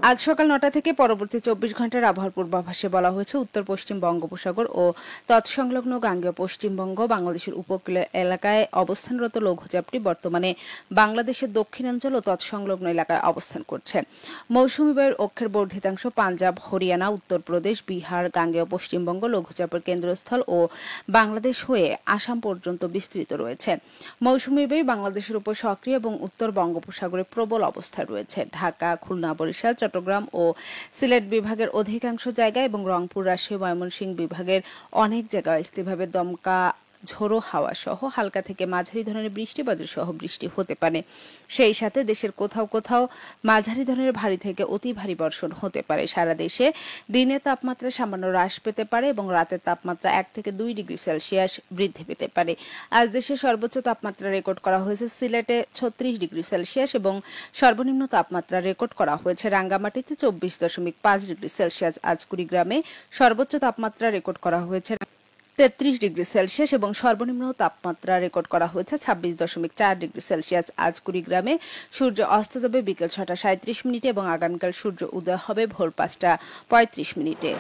আজ সকাল ৯টা থেকে পরবর্তী ২৪ ঘন্টার আবহাওয়ার পূর্বাভাসে বলা হয়েছে উত্তর পশ্চিম বঙ্গোপসাগর ও তৎসংলগ্ন গাঙ্গেয় পশ্চিমবঙ্গ বাংলাদেশের উপকূলীয় এলাকায় অবস্থানরত লঘুচাপটি বর্তমানে বাংলাদেশের দক্ষিণাঞ্চল ও তৎসংলগ্ন এলাকায় অবস্থান করছে। মৌসুমী বায়ুর অক্ষের বর্ধিতাংশ পাঞ্জাব, হরিয়ানা, উত্তরপ্রদেশ, বিহার, গাঙ্গেয় পশ্চিমবঙ্গ, লঘুচাপের কেন্দ্রস্থল ও বাংলাদেশ হয়ে আসাম পর্যন্ত বিস্তৃত রয়েছে। মৌসুমী বায়ু বাংলাদেশের উপর সক্রিয় এবং উত্তর বঙ্গোপসাগরে প্রবল অবস্থায় রয়েছে। ঢাকা, খুলনা, বরিশাল, চট্টগ্রাম ও সিলেট বিভাগের অধিকাংশ জায়গায় এবং রংপুর, রাজশাহী, ময়মনসিংহ বিভাগের অনেক জায়গায় স্থায়ীভাবে দমকা ঝোড়ো হাওয়া সহ হালকা থেকে মাঝারি ধরনের বৃষ্টি সহ বৃষ্টি হতে পারে। সেই সাথে দেশের কোথাও কোথাও মাঝারি ধরনের ভারী থেকে অতি ভারী বর্ষণ হতে পারে। সারা দেশে দিনের তাপমাত্রা সামান্য হ্রাস পেতে পারে এবং রাতের তাপমাত্রা ১ থেকে ২ ডিগ্রি সেলসিয়াস বৃদ্ধি পেতে পারে। আজ দেশের সর্বোচ্চ তাপমাত্রা রেকর্ড করা হয়েছে সিলেটে ৩৬ ডিগ্রি সেলসিয়াস এবং সর্বনিম্ন তাপমাত্রা রেকর্ড করা হয়েছে রাঙ্গামাটিতে ২৪.৫ ডিগ্রি সেলসিয়াস। আজ কুড়িগ্রামে সর্বোচ্চ তাপমাত্রা রেকর্ড করা হয়েছে ৩৩ ডিগ্রি সেলসিয়াস এবং সর্বনিম্ন তাপমাত্রা রেকর্ড করা হয়েছে ২৬.৪ ডিগ্রি সেলসিয়াস। আজ কুড়িগ্রামে সূর্য অস্ত যাবে বিকেল ৬টা ৩৭ মিনিটে এবং আগামীকাল সূর্য উদয় হবে ভোর ৫টা ৩৫ মিনিটে।